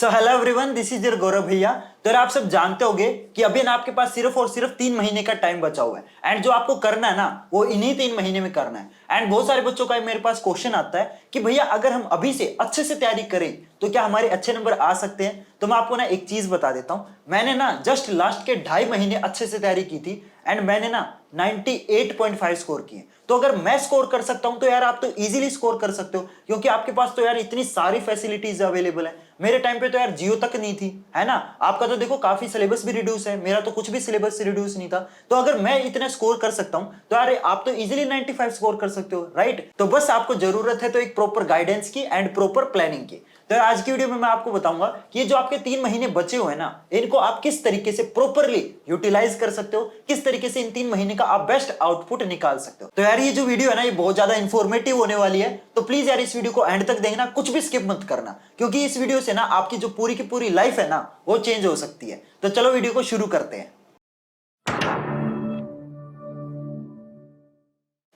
So hello everyone, this is your Gaurav भैया। तो आप सब जानते होंगे कि अभी ना आपके पास सिर्फ और सिर्फ 3 महीने का टाइम बचा हुआ है एंड जो आपको करना है ना वो इन्हीं 3 महीने में करना है। एंड बहुत सारे बच्चों का मेरे पास क्वेश्चन आता है कि भैया अगर हम अभी से अच्छे से तैयारी करें तो क्या हमारे अच्छे नंबर आ सकते हैं। तो मैं आपको ना एक चीज बता देता हूं, मैंने ना जस्ट लास्ट के 2.5 महीने अच्छे से तैयारी की थी एंड मैंने ना 98.5 स्कोर किए। तो अगर मैं स्कोर कर सकता हूं तो यार आप तो इजीली स्कोर कर सकते हो, क्योंकि आपके पास तो यार इतनी सारी फैसिलिटीज अवेलेबल है। मेरे टाइम पे तो यार जियो तक नहीं थी, है ना। आपका तो देखो काफी सिलेबस भी रिड्यूस है, मेरा तो कुछ भी सिलेबस रिड्यूस नहीं था। तो अगर मैं इतने स्कोर कर सकता हूं तो यार आप तो इजीली 95 स्कोर कर सकते हो, राइट। तो बस आपको जरूरत है तो एक प्रॉपर गाइडेंस की एंड प्रॉपर प्लानिंग की। तो आज की वीडियो में मैं आपको बताऊंगा कि ये जो आपके 3 महीने बचे हुए हैं ना, इनको आप किस तरीके से प्रॉपरली यूटिलाइज कर सकते हो, किस तरीके से इन 3 महीने का आप बेस्ट आउटपुट निकाल सकते हो। तो यार ये जो वीडियो है ना ये बहुत ज्यादा इंफॉर्मेटिव होने वाली है, तो प्लीज यार इस वीडियो को एंड तक देखना, कुछ भी स्किप मत करना, क्योंकि इस वीडियो से ना आपकी जो पूरी की पूरी लाइफ है ना वो चेंज हो सकती है। तो चलो वीडियो को शुरू करते हैं।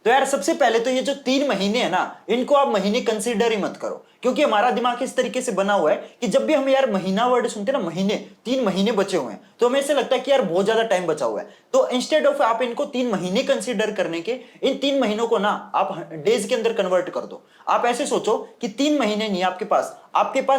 तो यार सबसे पहले तो ये जो 3 महीने है ना इनको आप महीने कंसीडर ही मत करो, क्योंकि हमारा दिमाग इस तरीके से बना हुआ है कि जब भी हम यार महीना वर्ड सुनते हैं ना, महीने 3 महीने बचे हुए हैं, तो हमें ऐसे लगता है कि यार बहुत ज्यादा टाइम बचा हुआ है। तो इंस्टेड ऑफ आप इनको 3 महीने कंसीडर करने के, इन 3 महीनों को ना आप डेज के अंदर कन्वर्ट कर दो। आप ऐसे सोचो कि 3 महीने नहीं, आपके पास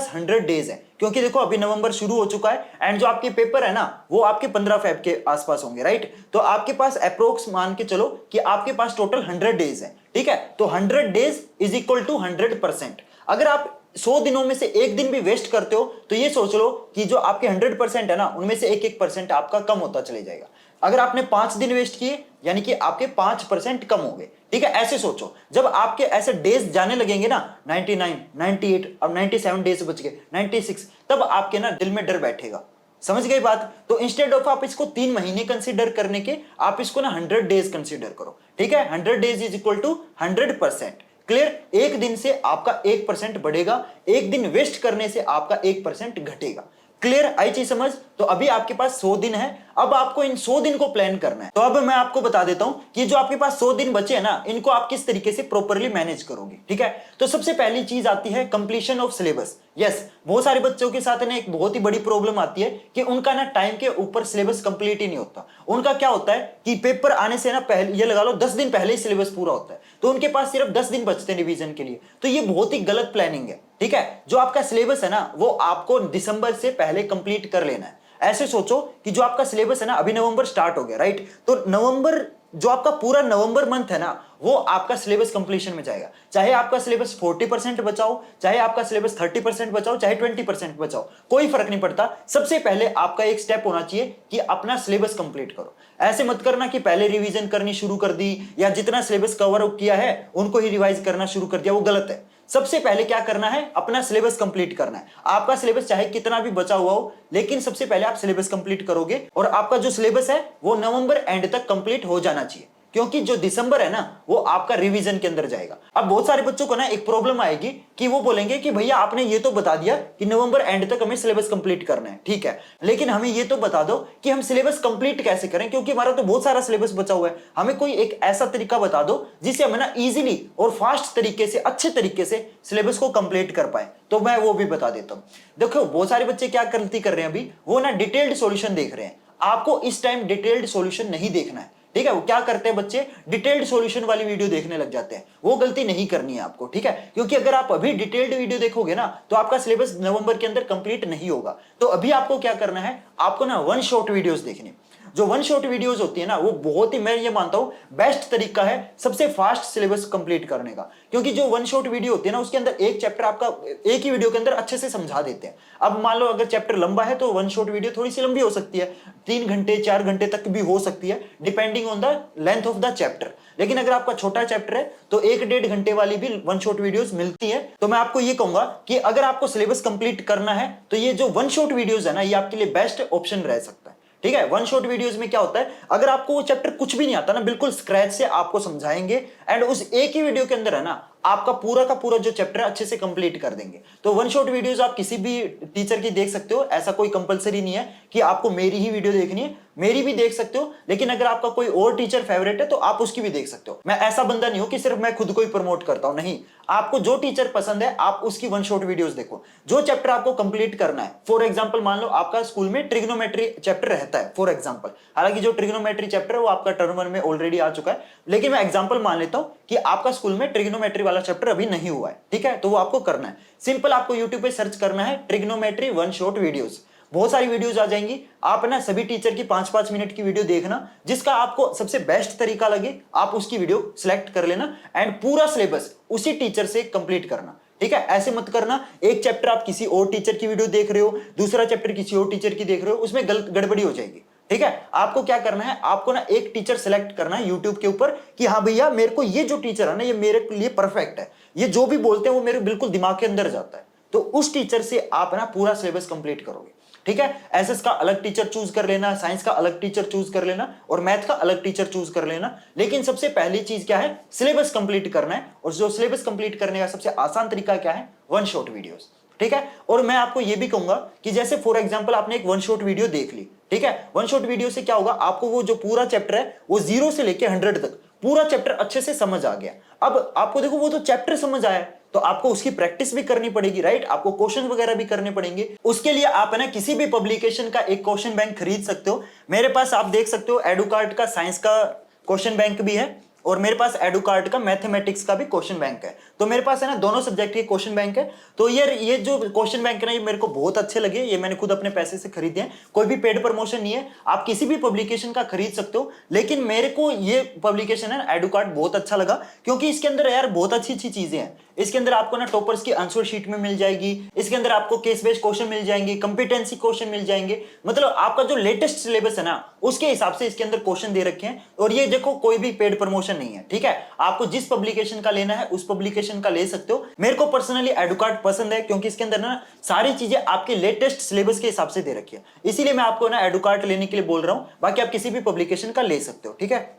100 डेज है, क्योंकि देखो अभी नवंबर शुरू हो चुका है एंड जो आपके पेपर है ना वो आपके 15 फेब के आसपास होंगे, राइट। तो आपके पास अप्रोक्स मान के चलो कि आपके पास टोटल 100 डेज है, ठीक है। तो 100 डेज इज इक्वल टू 100%। अगर आप 100 दिनों में से एक दिन भी वेस्ट करते हो तो ये सोच लो कि जो आपके 100% है ना उनमें से एक 1% आपका कम होता चले जाएगा। अगर आपने 5 दिन वेस्ट किए यानी कि आपके 5% कम हो गए, ठीक है। ऐसे सोचो, जब आपके ऐसे डेज जाने लगेंगे ना 99, 98, अब 97 डेज बच गए, 96, तब आपके ना दिल में डर बैठेगा। समझ गई बात। तो इंस्टेड ऑफ आप इसको 3 महीने कंसीडर करने के, आप इसको ना 100 डेज कंसीडर करो, ठीक है। 100 days is equal to 100%। Clear. एक दिन से आपका 1% बढ़ेगा, एक दिन वेस्ट करने से आपका 1% घटेगा। क्लियर, आई चीज समझ। तो अभी आपके पास 100 दिन है, अब आपको इन 100 दिन को प्लान करना है। तो अब मैं आपको बता देता हूं कि जो आपके पास 100 दिन बचे हैं ना इनको आप किस तरीके से प्रॉपरली मैनेज करोगे, ठीक है। तो सबसे पहली चीज आती है कंप्लीशन ऑफ सिलेबस। यस, बहुत सारे बच्चों के साथ ना एक बहुत ही बड़ी प्रॉब्लम आती है कि उनका ना टाइम के ऊपर सिलेबस कंप्लीट ही नहीं होता। उनका क्या होता है कि पेपर आने से ना पहले, ये लगा लो 10 दिन पहले ही सिलेबस पूरा होता है, तो उनके पास सिर्फ 10 दिन बचते हैं रिवीजन के लिए। तो ये बहुत ही गलत प्लानिंग है, ठीक है। जो आपका सिलेबस है ना वो आपको दिसंबर से पहले कंप्लीट कर लेना है। ऐसे सोचो कि जो आपका सिलेबस है ना, अभी नवंबर स्टार्ट हो गया, राइट। तो नवंबर, जो आपका पूरा नवंबर मंथ है ना वो आपका सिलेबस कंप्लीशन में जाएगा। चाहे आपका सिलेबस 40% बचाओ, चाहे आपका सिलेबस 30% बचाओ, चाहे 20% बचाओ, कोई फर्क नहीं पड़ता। सबसे पहले आपका एक स्टेप होना चाहिए कि अपना सिलेबस कंप्लीट करो। ऐसे मत करना कि पहले रिवीजन करनी शुरू कर दी या जितना सिलेबस कवर किया है उनको ही रिवाइज करना शुरू कर दिया, वो गलत है। सबसे पहले क्या करना है, अपना सिलेबस कंप्लीट करना है। आपका सिलेबस चाहे कितना भी बचा हुआ हो, लेकिन सबसे पहले आप सिलेबस कंप्लीट करोगे और आपका जो सिलेबस है वो नवंबर एंड तक कंप्लीट हो जाना चाहिए, क्योंकि जो दिसंबर है ना वो आपका रिवीजन के अंदर जाएगा। अब बहुत सारे बच्चों को ना एक प्रॉब्लम आएगी कि वो बोलेंगे कि भैया आपने ये तो बता दिया कि नवंबर एंड तक हमें सिलेबस कंप्लीट करना है, ठीक है, लेकिन हमें ये तो बता दो कि हम सिलेबस कंप्लीट कैसे करें, क्योंकि हमारा तो बहुत सारा सिलेबस बचा हुआ है। हमें कोई एक ऐसा तरीका बता दो जिससे हमें ना इजीली और फास्ट तरीके से, अच्छे तरीके से सिलेबस को कंप्लीट कर पाए। तो मैं वो भी बता देता हूं। देखो बहुत सारे बच्चे क्या गलती कर रहे हैं, अभी वो ना डिटेल्ड सॉल्यूशन देख रहे हैं। आपको इस टाइम डिटेल्ड सॉल्यूशन नहीं देखना है, ठीक है। वो क्या करते हैं बच्चे, डिटेल्ड सॉल्यूशन वाली वीडियो देखने लग जाते हैं। वो गलती नहीं करनी है आपको, ठीक है, क्योंकि अगर आप अभी डिटेल्ड वीडियो देखोगे ना तो आपका सिलेबस नवंबर के अंदर कंप्लीट नहीं होगा। तो अभी आपको क्या करना है, आपको ना वन शॉट वीडियोस देखनी। जो वन शॉट वीडियोस होती है ना वो बहुत ही, मैं ये मानता हूं, बेस्ट तरीका है सबसे फास्ट सिलेबस कंप्लीट करने का। क्योंकि जो वन शॉट वीडियो होती है ना उसके अंदर एक चैप्टर आपका एक ही वीडियो के अंदर अच्छे से समझा देते हैं। अब मान लो अगर चैप्टर लंबा है तो वन शॉट वीडियो थोड़ी सी लंबी हो सकती है, 3 घंटे 4 घंटे तक भी हो सकती है, depending on the length of the chapter. लेकिन अगर आपका छोटा चैप्टर है तो 1-1.5 घंटे वाली भी वन शॉट वीडियोस मिलती है। तो मैं आपको ये कहूंगा कि अगर आपको सिलेबस कंप्लीट करना है तो ये जो वन शॉट वीडियोस है ना ये आपके लिए बेस्ट ऑप्शन रह सकता है, ठीक है। वन शॉट वीडियोस में क्या होता है, अगर आपको वो चैप्टर कुछ भी नहीं आता ना, बिल्कुल स्क्रैच से आपको समझाएंगे एंड उस एक ही वीडियो के अंदर है ना आपका पूरा का पूरा जो चैप्टर है अच्छे से कंप्लीट कर देंगे। तो वन शॉट वीडियोस आप किसी भी टीचर की देख सकते हो, ऐसा कोई कंपलसरी नहीं है कि आपको मेरी ही वीडियो देखनी है, मेरी भी देख सकते हो, लेकिन अगर आपका कोई और टीचर फेवरेट है तो आप उसकी भी देख सकते हो। मैं ऐसा बंदा नहीं हूं कि सिर्फ मैं खुद को ही प्रमोट करता हूं, नहीं, आपको जो टीचर पसंद है आप उसकी वन शॉट वीडियोस देखो। जो चैप्टर आपको कंप्लीट करना है, फॉर एग्जांपल मान लो आपका स्कूल में ट्रिग्नोमेट्री चैप्टर रहता है फॉर एग्जांपल, हालांकि जो ट्रिग्नोमेट्री चैप्टर है वो आपका टर्म 1 में ऑलरेडी आ चुका है, लेकिन मैं एग्जांपल मान लेता हूं कि आपका स्कूल में ट्रिग्नोमेट्री वाला चैप्टर अभी नहीं हुआ है, ठीक है, तो वो आपको करना है। सिंपल आपको यूट्यूब पे सर्च करना है ट्रिग्नोमेट्री वन शॉट वीडियोस, बहुत सारी वीडियोस आ जाएंगी। आप ना सभी टीचर की 5-5 मिनट की वीडियो देखना, जिसका आपको सबसे बेस्ट तरीका लगे आप उसकी वीडियो सिलेक्ट कर लेना एंड पूरा सिलेबस उसी टीचर से कंप्लीट करना, ठीक है। ऐसे मत करना एक चैप्टर आप किसी और टीचर की वीडियो देख रहे हो, दूसरा चैप्टर किसी और टीचर की देख रहे हो, उसमें गड़बड़ी हो जाएगी, ठीक है। आपको क्या करना है, आपको ना एक टीचर सिलेक्ट करना है यूट्यूब के ऊपर कि हाँ भैया मेरे को ये जो टीचर है ना ये मेरे लिए परफेक्ट है, ये जो भी बोलते हैं वो मेरे बिल्कुल दिमाग के अंदर जाता है, तो उस टीचर से आप ना पूरा सिलेबस कंप्लीट करोगे, ठीक है। एसएस का अलग टीचर चूज कर लेना, साइंस का अलग टीचर चूज कर लेना और मैथ का अलग टीचर चूज कर लेना, लेकिन सबसे पहली चीज क्या है, सिलेबस कंप्लीट करना है। और जो सिलेबस कंप्लीट करने का सबसे आसान तरीका क्या है, वन शॉट वीडियोस, ठीक है। और मैं आपको यह भी कहूंगा कि जैसे फॉर एग्जांपल आपने एक वन शॉट वीडियो देख ली, ठीक है, वन शॉट वीडियो से क्या होगा, आपको वो जो पूरा चैप्टर है वो 0 से लेके 100 तक पूरा चैप्टर अच्छे से समझ आ गया। अब आपको देखो वो तो चैप्टर समझ आया, तो आपको उसकी प्रैक्टिस भी करनी पड़ेगी, राइट, आपको क्वेश्चन वगैरह भी करने पड़ेंगे। उसके लिए आप है ना किसी भी पब्लिकेशन का एक क्वेश्चन बैंक खरीद सकते हो। मेरे पास आप देख सकते हो एडुकार्ट का साइंस का क्वेश्चन बैंक भी है और मेरे पास एडुकार्ट का मैथमेटिक्स का भी क्वेश्चन बैंक है, तो मेरे पास है ना दोनों सब्जेक्ट के क्वेश्चन बैंक है। तो ये जो क्वेश्चन बैंक है ना ये मेरे को बहुत अच्छे लगे, ये मैंने खुद अपने पैसे से खरीदे हैं, कोई भी पेड प्रमोशन नहीं है, आप किसी भी पब्लिकेशन का खरीद सकते हो। लेकिन मेरे को ये पब्लिकेशन है एडुकार्ट बहुत अच्छा लगा, क्योंकि इसके अंदर यार बहुत अच्छी अच्छी चीजें हैं। इसके अंदर आपको ना टॉपर्स की आंसर शीट में मिल जाएगी, इसके अंदर आपको केस बेस्ड क्वेश्चन मिल जाएंगे, कंपिटेंसी क्वेश्चन मिल जाएंगे, मतलब आपका जो लेटेस्ट सिलेबस है ना उसके हिसाब से इसके अंदर क्वेश्चन दे रखे हैं। और ये देखो कोई भी पेड प्रमोशन नहीं है, ठीक है, आपको जिस पब्लिकेशन का लेना है उस पब्लिकेशन का ले सकते हो। मेरे को पर्सनली एडुकार्ट पसंद है क्योंकि इसके अंदर ना सारी चीजें आपके लेटेस्ट सिलेबस के हिसाब से दे रखी है, इसीलिए मैं आपको ना एडुकार्ट लेने के लिए बोल रहा हूं। बाकी आप किसी भी पब्लिकेशन का ले सकते हो, ठीक है।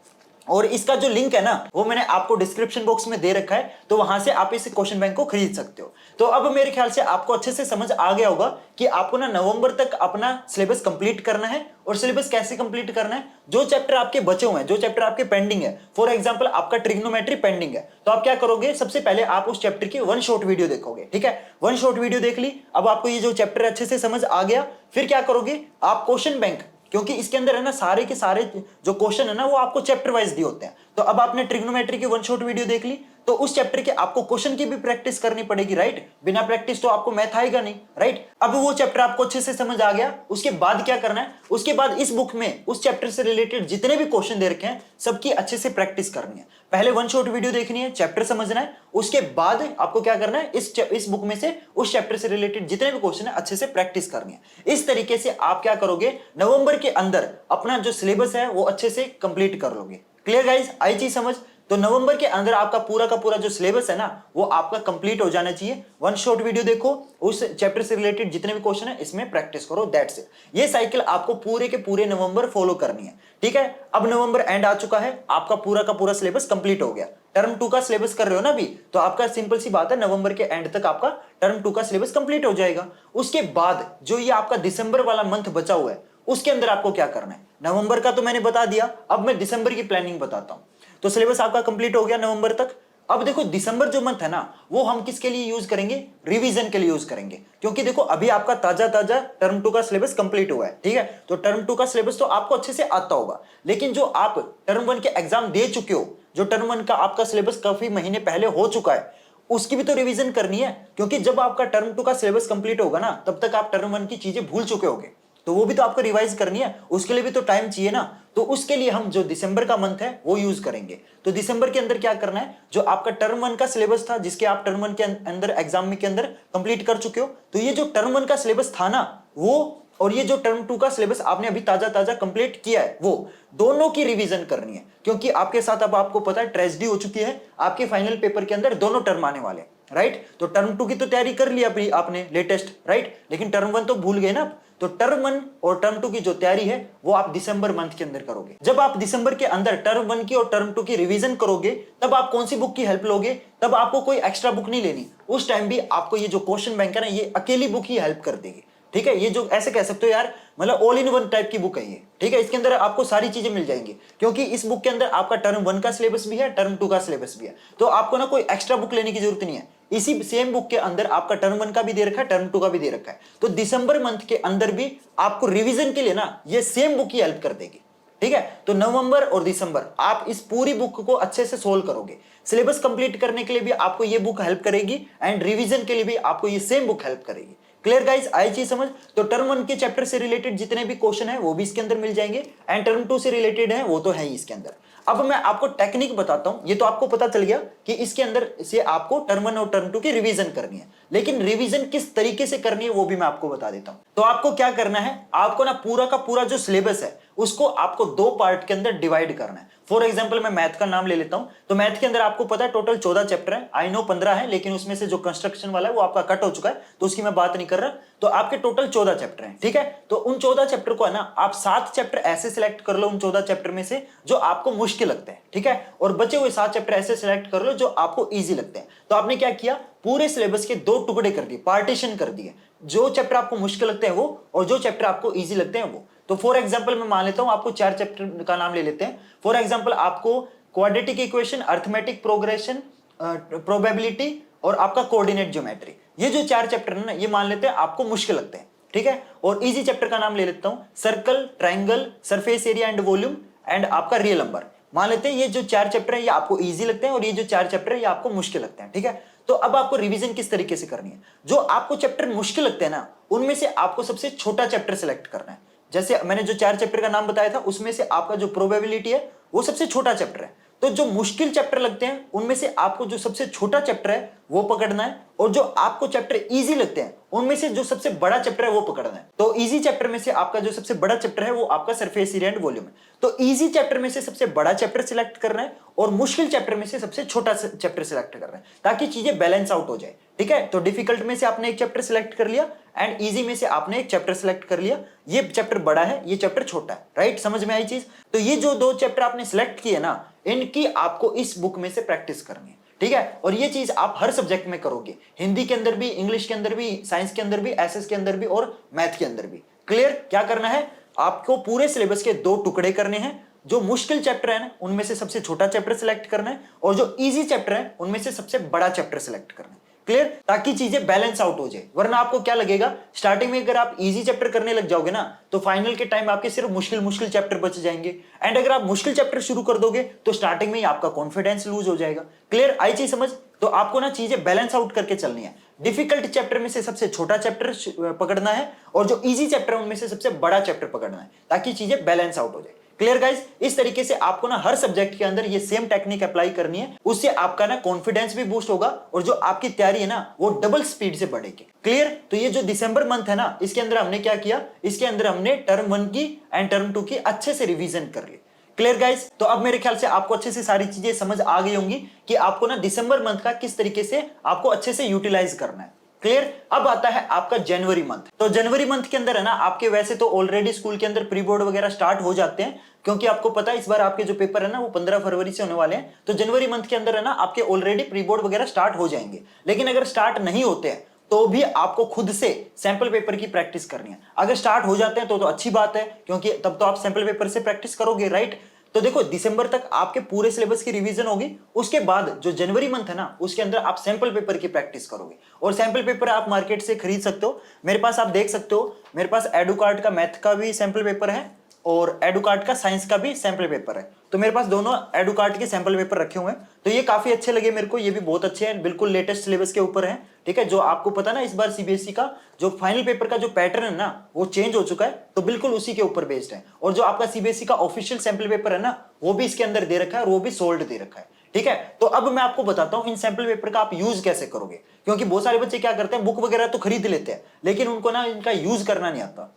और इसका जो लिंक है ना वो मैंने आपको डिस्क्रिप्शन बॉक्स में दे रखा है, तो वहां से आप इस क्वेश्चन बैंक को खरीद सकते हो। तो अब मेरे ख्याल से आपको अच्छे से समझ आ गया होगा कि आपको ना नवंबर तक अपना सिलेबस कंप्लीट करना है। और सिलेबस कैसे कंप्लीट करना है, जो चैप्टर आपके बचे हुए हैं, जो चैप्टर आपके पेंडिंग है, फॉर एग्जांपल आपका ट्रिग्नोमेट्री पेंडिंग है, तो आप क्या करोगे, सबसे पहले आप उस चैप्टर की वन शॉट वीडियो देखोगे, ठीक है। वन शॉट वीडियो देख ली, अब आपको ये जो चैप्टर अच्छे से समझ आ गया, फिर क्या करोगे आप क्वेश्चन बैंक, क्योंकि इसके अंदर है ना सारे के सारे जो क्वेश्चन है ना वो आपको चैप्टर वाइज दिए होते हैं। तो अब आपने ट्रिग्नोमेट्री की वन शॉट वीडियो देख ली, तो उस चैप्टर के आपको क्वेश्चन की भी प्रैक्टिस करनी पड़ेगी, राइट, बिना प्रैक्टिस तो आपको मैथ आएगा नहीं, राइट। अब वो चैप्टर आपको अच्छे से समझ आ गया, उसके बाद क्या करना है, उसके बाद इस बुक में उस चैप्टर से रिलेटेड जितने भी क्वेश्चन दे रखे हैं सबकी अच्छे से प्रैक्टिस करनी है। पहले वन शॉट वीडियो देखनी है, चैप्टर समझना है, उसके बाद आपको क्या करना है, इस बुक में से उस चैप्टर से रिलेटेड जितने भी क्वेश्चन है अच्छे से प्रैक्टिस करनी है। इस तरीके से आप क्या करोगे, नवंबर के अंदर अपना जो सिलेबस है वो अच्छे से कंप्लीट कर लोगे। क्लियर गाइस, आई चीज समझ। तो नवंबर के अंदर आपका पूरा का पूरा जो सिलेबस है ना वो आपका कंप्लीट हो जाना चाहिए। वन शॉट वीडियो देखो, उस चैप्टर से रिलेटेड जितने भी क्वेश्चन है इसमें प्रैक्टिस करो, दैट्स इट। ये साइकिल आपको पूरे के पूरे नवंबर फॉलो करनी है, ठीक है। अब नवंबर एंड आ चुका है, आपका पूरा का पूरा सिलेबस कंप्लीट हो गया। टर्म 2 का सिलेबस कर रहे हो ना अभी, तो आपका सिंपल सी बात है नवंबर के एंड तक आपका टर्म 2 का सिलेबस कंप्लीट हो जाएगा। उसके बाद जो ये आपका दिसंबर वाला मंथ बचा हुआ है उसके अंदर आपको क्या करना है, नवंबर का तो मैंने बता दिया, अब मैं दिसंबर की प्लानिंग बताता हूं। तो सिलेबस आपका कंप्लीट हो गया नवंबर तक। अब देखो दिसंबर जो मंथ है ना वो हम किसके लिए यूज करेंगे, रिवीजन के लिए यूज करेंगे, क्योंकि देखो अभी आपका ताजा ताजा टर्म 2 का सिलेबस कंप्लीट हुआ है, ठीक है। तो टर्म 2 का सिलेबस तो आपको अच्छे से आता होगा, लेकिन जो आप टर्म 1 के एग्जाम दे चुके हो, जो टर्म 1 का आपका सिलेबस काफी महीने पहले हो चुका है, उसकी भी तो रिवीजन करनी है, क्योंकि जब आपका टर्म 2 का सिलेबस कंप्लीट होगा ना तब तक आप टर्म 1 की चीजें भूल चुके होंगे, तो वो भी तो आपको रिवाइज करनी है, उसके लिए भी तो टाइम चाहिए ना। तो उसके लिए हम जो दिसंबर का मंथ है वो यूज करेंगे। तो दिसंबर के अंदर क्या करना है, जो आपका टर्म 1 का सिलेबस था जिसके आप टर्म 1 के अंदर एग्जाम में के अंदर कंप्लीट कर चुके हो, तो ये जो टर्म 1 का सिलेबस था ना वो, और ये जो टर्म 2 का सिलेबस आपने अभी ताजा ताजा कंप्लीट किया है, वो दोनों की रिवीजन करनी है। क्योंकि आपके साथ अब आपको पता है ट्रेजेडी हो चुकी है, आपके फाइनल पेपर के अंदर दोनों टर्म आने वाले हैं, राइट। तो टर्म 2 की तो तैयारी कर लिया अभी आपने लेटेस्ट, राइट, लेकिन टर्म 1 तो भूल गए ना आप। तो टर्म 1 और टर्म 2 की जो तैयारी है वो आप दिसंबर मंथ के अंदर करोगे। जब आप दिसंबर के अंदर टर्म 1 की और टर्म 2 की रिवीजन करोगे, तब आप कौन सी बुक की हेल्प लोगे? तब आपको कोई एक्स्ट्रा बुक नहीं लेनी। उस टाइम भी आपको ये जो क्वेश्चन बैंक है ना, ये अकेली बुक ही हेल्प कर देगी। ठीक है, ये जो ऐसे कह सकते हो यार, मतलब ऑल इन वन टाइप की बुक है ये। ठीक है, इसके अंदर आपको सारी चीजें मिल जाएंगी, क्योंकि इस बुक के अंदर आपका टर्म 1 का सिलेबस भी है, टर्म 2 का सिलेबस भी है। तो आपको ना कोई एक्स्ट्रा बुक लेने की जरूरत नहीं है। इसी सेम बुक के अंदर आपका टर्म 1 का भी दे रखा है, टर्म 2 का भी दे रखा है। तो दिसंबर मंथ के अंदर भी आपको रिवीजन के लिए ना ये सेम बुक ही हेल्प कर देगी। ठीक है, तो नवंबर और दिसंबर आप इस पूरी बुक को अच्छे से सोल्व करोगे। सिलेबस कंप्लीट करने के लिए भी आपको ये बुक हेल्प करेगी, एंड रिवीजन के लिए भी आपको ये सेम बुक हेल्प करेगी। क्लियर गाइस, आई चीज समझ? तो टर्म 1 के चैप्टर से रिलेटेड जितने भी क्वेश्चन है वो भी इसके अंदर मिल जाएंगे, एंड टर्म 2 से रिलेटेड है वो तो है ही इसके अंदर। अब मैं आपको टेक्निक बताता हूं। ये तो आपको पता चल गया कि इसके अंदर से आपको टर्म 1 और टर्म 2 की रिवीजन करनी है, लेकिन रिवीजन किस तरीके से करनी है वो भी मैं आपको बता देता हूं। तो आपको क्या करना है, आपको ना पूरा का पूरा जो सिलेबस है उसको आपको 2 पार्ट के अंदर डिवाइड करना है। फॉर एग्जांपल मैं मैथ का नाम ले लेता हूं। तो मैथ के अंदर आपको पता है टोटल 14 चैप्टर है। आई नो 15 है, लेकिन उसमें से जो कंस्ट्रक्शन वाला है वो आपका कट हो चुका है, तो उसकी मैं बात नहीं कर रहा। तो आपके टोटल 14 चैप्टर हैं। ठीक है, तो उन 14 चैप्टर को है ना आप 7 चैप्टर ऐसे सिलेक्ट कर लो उन 14 चैप्टर में से जो आपको मुश्किल लगते हैं। ठीक है, और बचे हुए 7 चैप्टर ऐसे सिलेक्ट कर लो जो आपको ईजी लगते हैं। तो आपने क्या किया, पूरे सिलेबस के 2 टुकड़े कर दिए, पार्टीशन कर दिए। जो चैप्टर आपको मुश्किल लगते हैं वो, और जो चैप्टर आपको ईजी लगते हैं वो। तो फॉर एग्जाम्पल मैं मान लेता हूं, आपको 4 चैप्टर का नाम ले लेते हैं। फॉर एग्जाम्पल आपको quadratic equation, arithmetic progression, probability और आपका कोऑर्डिनेट ज्योमेट्री, ये जो 4 चैप्टर है ना, ये मान लेते हैं आपको मुश्किल लगते हैं। ठीक है, और इजी चैप्टर का नाम ले लेता हूं, circle, triangle, surface area and volume, and आपका रियल नंबर। मान लेते हैं ये जो 4 चैप्टर है ये आपको इजी लगते हैं, और ये जो 4 चैप्टर है ये आपको मुश्किल लगते हैं। ठीक है, तो अब आपको रिवीजन किस तरीके से करनी है। जो आपको चैप्टर मुश्किल लगते हैं ना, उनमें से आपको सबसे छोटा चैप्टर सिलेक्ट करना है। जैसे मैंने जो 4 चैप्टर का नाम बताया था, उसमें से आपका जो प्रोबेबिलिटी है वो सबसे छोटा चैप्टर है। तो जो मुश्किल चैप्टर लगते हैं उनमें से आपको जो सबसे छोटा चैप्टर है वो पकड़ना है, और जो आपको चैप्टर इजी लगते हैं उनमें से जो सबसे बड़ा चैप्टर है वो पकड़ना है। तो इजी चैप्टर में से आपका जो सबसे बड़ा चैप्टर है वो आपका सरफेस एरिया एंड वॉल्यूम है। तो इजी चैप्टर में से सबसे बड़ा चैप्टर सिलेक्ट करना है, और मुश्किल चैप्टर में से सबसे छोटा चैप्टर सिलेक्ट करना है, ताकि चीजें बैलेंस आउट हो जाए। ठीक है, तो डिफिकल्ट में से आपने एक चैप्टर सिलेक्ट कर लिया, एंड इजी में से आपने एक चैप्टर सिलेक्ट कर लिया। ये चैप्टर बड़ा है, ये चैप्टर छोटा है। राइट, समझ में आई चीज? तो ये जो 2 चैप्टर आपने सिलेक्ट किए ना, इनकी आपको इस बुक में से प्रैक्टिस करनी है। ठीक है, और ये चीज आप हर सब्जेक्ट में करोगे, हिंदी के अंदर भी, इंग्लिश के अंदर भी, साइंस के अंदर भी, एसएस के अंदर भी, और मैथ के अंदर भी। क्लियर? क्या करना है, आपको पूरे सिलेबस के 2 टुकड़े करने हैं। जो मुश्किल चैप्टर है ना उनमें से सबसे छोटा चैप्टर सिलेक्ट करना है, और जो इजी चैप्टर है उनमें से सबसे बड़ा चैप्टर सिलेक्ट करना है। क्लियर? ताकि चीजें बैलेंस आउट हो जाए। वरना आपको क्या लगेगा, स्टार्टिंग में अगर आप इजी चैप्टर करने लग जाओगे ना, तो फाइनल के टाइम आपके सिर्फ मुश्किल चैप्टर बच जाएंगे। एंड अगर आप मुश्किल चैप्टर शुरू कर दोगे तो स्टार्टिंग में ही आपका कॉन्फिडेंस लूज हो जाएगा। क्लियर? आई चीज समझ? तो आपको ना चीजें बैलेंस आउट करके चलनी है। डिफिकल्ट चैप्टर में से सबसे छोटा चैप्टर पकड़ना है, और जो इजी चैप्टर है उनमें से सबसे बड़ा चैप्टर पकड़ना है, ताकि चीजें बैलेंस आउट हो जाए। Clear guys? इस तरीके से आपको ना हर सब्जेक्ट के अंदर ये सेम टेक्निक अप्लाई करनी है। उससे आपका ना कॉन्फिडेंस भी बूस्ट होगा, और जो आपकी तैयारी है ना वो डबल स्पीड से बढ़ेगी। क्लियर? तो ये जो दिसंबर मंथ है ना, इसके अंदर हमने क्या किया, इसके अंदर हमने टर्म 1 की एंड टर्म 2 की अच्छे से रिवीजन कर ली। Clear guys? तो अब मेरे ख्याल से आपको अच्छे से सारी चीजें समझ आ गई होंगी कि आपको ना दिसंबर मंथ का किस तरीके से आपको अच्छे से यूटिलाइज करना है। क्लियर? अब आता है आपका जनवरी मंथ। तो जनवरी मंथ के अंदर है ना आपके वैसे तो ऑलरेडी स्कूल के अंदर प्री बोर्ड वगैरह स्टार्ट हो जाते हैं, क्योंकि आपको पता है इस बार आपके जो पेपर है ना वो 15 फरवरी से होने वाले हैं। तो जनवरी मंथ के अंदर है ना आपके ऑलरेडी प्री बोर्ड वगैरह स्टार्ट हो जाएंगे। लेकिन अगर स्टार्ट नहीं होते हैं तो भी आपको खुद से सैंपल पेपर की प्रैक्टिस करनी है। अगर स्टार्ट हो जाते हैं तो अच्छी बात है, क्योंकि तब तो आप सैंपल पेपर से प्रैक्टिस करोगे। राइट? तो देखो, दिसंबर तक आपके पूरे सिलेबस की रिवीजन होगी, उसके बाद जो जनवरी मंथ है ना उसके अंदर आप सैंपल पेपर की प्रैक्टिस करोगे। और सैंपल पेपर आप मार्केट से खरीद सकते हो। मेरे पास आप देख सकते हो, मेरे पास एडुकार्ड का मैथ का भी सैंपल पेपर है, और एडुकार्ड का साइंस का भी सैंपल पेपर है। तो मेरे पास दोनों एडुकार्ड के सैंपल पेपर रखे हुए हैं। तो ये काफी अच्छे लगे मेरे को, ये भी बहुत अच्छे हैं, बिल्कुल लेटेस्ट सिलेबस के ऊपर है। ठीक है, जो आपको पता ना इस बार सीबीएसई का जो फाइनल पेपर का जो पैटर्न है ना वो चेंज हो चुका है, तो बिल्कुल उसी के ऊपर बेस्ड है। और जो आपका सीबीएसई का ऑफिशियल सैंपल पेपर है ना वो भी इसके अंदर दे रखा है, और वो भी सोल्ड दे रखा है। ठीक है, तो अब मैं आपको बताता हूं इन सैंपल पेपर का आप यूज कैसे करोगे। क्योंकि बहुत सारे बच्चे क्या करते हैं, बुक वगैरह तो खरीद लेते हैं, लेकिन उनको ना इनका यूज करना नहीं आता।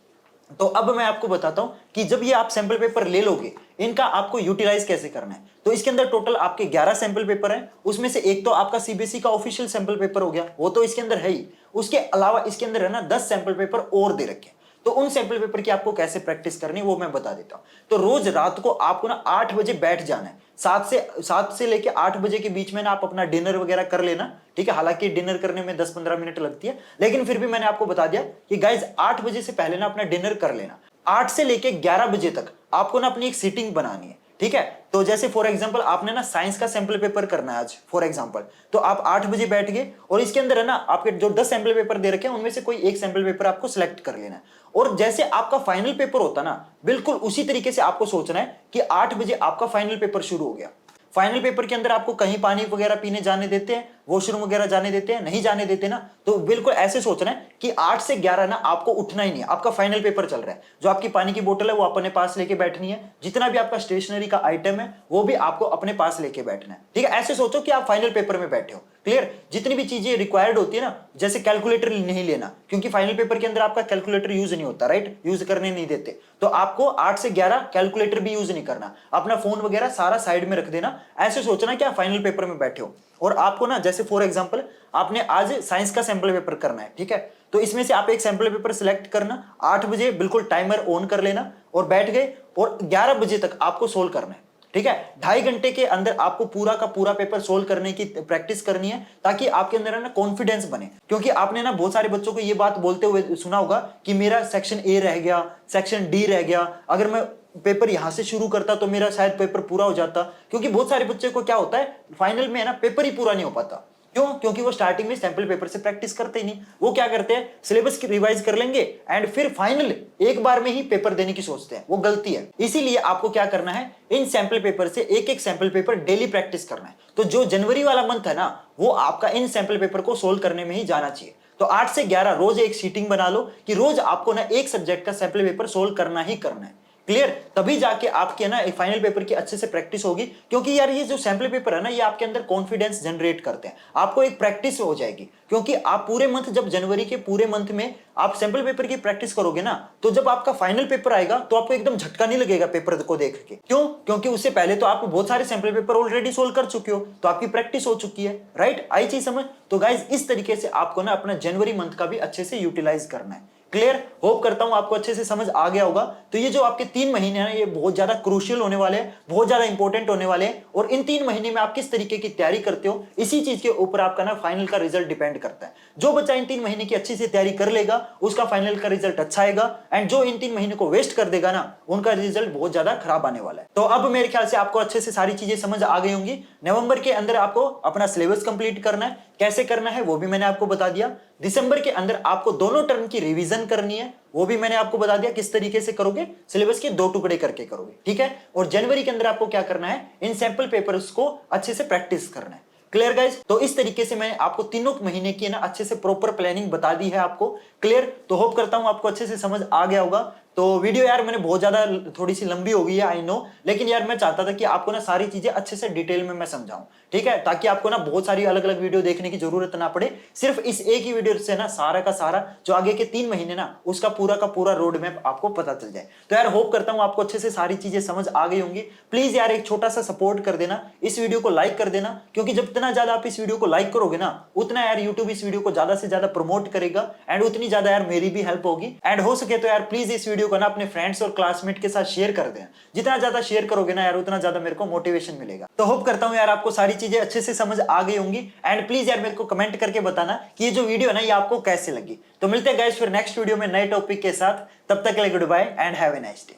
तो अब मैं आपको बताता हूं कि जब ये आप सैंपल पेपर ले लोगे, इनका आपको यूटिलाइज कैसे करना है। तो इसके अंदर टोटल आपके 11 सैंपल पेपर हैं, उसमें से एक तो आपका सीबीएसई का ऑफिशियल सैंपल पेपर हो गया, वो तो इसके अंदर है ही। उसके अलावा इसके अंदर है ना 10 सैंपल पेपर और दे रखे हैं। तो उन सैंपल पेपर की आपको कैसे प्रैक्टिस करनी है वो मैं बता देता हूं। तो रोज रात को आपको ना 8 बजे बैठ जाना है, 7 से लेके 8 बजे के बीच में ना आप अपना डिनर वगैरह कर लेना, ठीक है। हालांकि डिनर करने में 10-15 मिनट लगती है, लेकिन फिर भी मैंने आपको बता दिया कि गाइज 8 बजे से पहले ना अपना डिनर कर लेना। 8 से लेके 11 बजे तक आपको ना अपनी एक सीटिंग बनानी है, ठीक है। तो जैसे फॉर एग्जांपल आपने ना साइंस का सैंपल पेपर करना है आज फॉर एग्जांपल, तो आप 8 बजे बैठ गए और इसके अंदर है ना आपके जो 10 सैंपल पेपर दे रखे हैं उनमें से कोई एक सैंपल पेपर आपको सिलेक्ट कर लेना है। और जैसे आपका फाइनल पेपर होता ना, बिल्कुल उसी तरीके से आपको सोचना है कि 8 बजे आपका फाइनल पेपर शुरू हो गया। फाइनल पेपर के अंदर आपको कहीं पानी वगैरह पीने जाने देते हैं, वॉशरूम वगैरह जाने देते हैं, नहीं जाने देते ना, तो बिल्कुल ऐसे सोचना है कि 8 से 11 ना आपको उठना ही नहीं है। आपका फाइनल पेपर चल रहा है, जो आपकी पानी की बोतल है वो अपने पास लेके बैठनी है, जितना भी आपका स्टेशनरी का आइटम है वो भी आपको अपने पास लेके बैठना है, ठीक है। ऐसे सोचो कि आप फाइनल पेपर में बैठे हो, क्लियर। जितनी भी चीजें रिक्वायर्ड होती है ना, जैसे कैलकुलेटर नहीं लेना, क्योंकि फाइनल पेपर के अंदर आपका कैलकुलेटर यूज नहीं होता, राइट, यूज करने नहीं देते। तो आपको 8 से 11 कैलकुलेटर भी यूज नहीं करना, अपना फोन वगैरह सारा साइड में रख देना। ऐसे सोचना कि आप फाइनल पेपर में बैठे हो। और आपको ना जैसे फॉर एग्जांपल आपने आज साइंस का सैंपल पेपर करना है, ठीक है। तो इसमें से आप एक सैंपल पेपर सिलेक्ट करना, 8 बजे बिल्कुल टाइमर ऑन कर लेना और बैठ गए, और 11 बजे तक आपको सोल्व करना है, ठीक है। 2.5 घंटे के अंदर आपको पूरा का पूरा पेपर सोल्व करने की प्रैक्टिस करनी है, ताकि आपके अंदर है ना कॉन्फिडेंस बने। क्योंकि आपने ना बहुत सारे बच्चों को ये बात बोलते हुए सुना होगा कि मेरा सेक्शन ए रह गया, सेक्शन डी रह गया, अगर मैं पेपर यहां से शुरू करता तो मेरा शायद पेपर पूरा हो जाता। क्योंकि बहुत सारे बच्चे को क्या होता है, फाइनल में है ना पेपर ही पूरा नहीं हो पाता। क्यों? क्योंकि वो स्टार्टिंग में सैंपल पेपर से प्रैक्टिस करते ही नहीं। वो क्या करते हैं, सिलेबस की रिवाइज कर लेंगे एंड फिर फाइनल एक बार में ही पेपर देने की सोचते हैं, वो गलती है। इसीलिए आपको क्या करना है, इन सैंपल पेपर से एक एक सैंपल पेपर डेली प्रैक्टिस करना है। तो जो जनवरी वाला मंथ है ना, वो आपका इन सैंपल पेपर को सोल्व करने में ही जाना चाहिए। तो 8 से 11 रोज एक सीटिंग बना लो कि रोज आपको ना एक सब्जेक्ट का सैंपल पेपर सोल्व करना ही करना है, क्लियर। तभी जाके आपके ना फाइनल पेपर की अच्छे से प्रैक्टिस होगी। क्योंकि यार ये जो सैंपल पेपर है ना, ये आपके अंदर कॉन्फिडेंस जनरेट करते हैं, आपको एक प्रैक्टिस हो जाएगी। क्योंकि आप पूरे मंथ, जब जनवरी के पूरे मंथ में आप सैंपल पेपर की प्रैक्टिस करोगे ना, तो जब आपका फाइनल पेपर आएगा तो आपको एकदम झटका नहीं लगेगा पेपर को देख के। क्यों? क्योंकि उससे पहले तो आप बहुत सारे सैंपल पेपर ऑलरेडी सोल्व कर चुके हो, तो आपकी प्रैक्टिस हो चुकी है, राइट। आई चीज समझ। तो गाइज इस तरीके से आपको ना अपना जनवरी मंथ का भी अच्छे से यूटिलाइज करना है, क्लियर। होप करता हूं आपको अच्छे से समझ आ गया होगा। तो ये जो आपके 3 महीने हैं, ये बहुत ज्यादा क्रूशियल होने वाले हैं, बहुत ज्यादा इंपॉर्टेंट होने वाले हैं। और इन 3 महीने में आप किस तरीके की तैयारी करते हो, इसी चीज के ऊपर आपका ना फाइनल का रिजल्ट डिपेंड करता है। जो बच्चा इन 3 महीने की अच्छी से तैयारी कर लेगा, उसका फाइनल का रिजल्ट अच्छा आएगा। एंड जो इन 3 महीने को वेस्ट कर देगा ना, उनका रिजल्ट बहुत ज्यादा खराब आने वाला है। तो अब मेरे ख्याल से आपको अच्छे से सारी चीजें समझ आ गई होंगी। नवंबर के अंदर आपको अपना सिलेबस कंप्लीट करना है, कैसे करना है वो भी मैंने आपको बता दिया। दिसंबर के अंदर आपको दोनों टर्म की रिवीजन करनी है, वो भी मैंने आपको बता दिया किस तरीके से करोगे, सिलेबस के 2 टुकड़े करके करोगे, ठीक है। और जनवरी के अंदर आपको क्या करना है, इन सैंपल पेपर्स को अच्छे से प्रैक्टिस करना है, क्लियर गाइज। तो इस तरीके से मैंने आपको तीनों महीने की ना अच्छे से प्रॉपर प्लानिंग बता दी है आपको, क्लियर। तो होप करता हूं आपको अच्छे से समझ आ गया होगा। तो वीडियो यार मैंने बहुत ज्यादा थोड़ी सी लंबी हो गई है, आई नो, लेकिन यार मैं चाहता था कि आपको ना सारी चीजें अच्छे से डिटेल में मैं समझाऊं, ठीक है, ताकि आपको ना बहुत सारी अलग अलग वीडियो देखने की जरूरत ना पड़े। सिर्फ इस एक ही वीडियो से ना सारा का सारा जो आगे के 3 महीने ना, उसका पूरा का पूरा रोड मैप आपको पता चल जाए। तो यार होप करता हूं आपको अच्छे से सारी चीजें समझ आ गई होंगी। प्लीज यार एक छोटा सा सपोर्ट कर देना, इस वीडियो को लाइक कर देना, क्योंकि जितना ज्यादा आप इस वीडियो को लाइक करोगे ना, उतना यार यूट्यूब इस वीडियो को ज्यादा से ज्यादा प्रमोट करेगा एंड उतनी ज्यादा यार मेरी भी हेल्प होगी। एंड हो सके तो यार प्लीज इस वीडियो को ना अपने फ्रेंड्स और क्लासमेट के साथ शेयर कर दें। जितना ज्यादा शेयर करोगे ना यार, उतना ज्यादा मेरे को मोटिवेशन मिलेगा। तो होप करता हूं यार आपको सारी चीजें अच्छे से समझ आ गई होंगी। एंड प्लीज यार मेरे को कमेंट करके बताना कि ये जो वीडियो है ना, ये आपको कैसे लगी। तो मिलते हैं गाइस फिर नेक्स्ट वीडियो में नए टॉपिक के साथ। तब तक के लिए goodbye and have a nice day.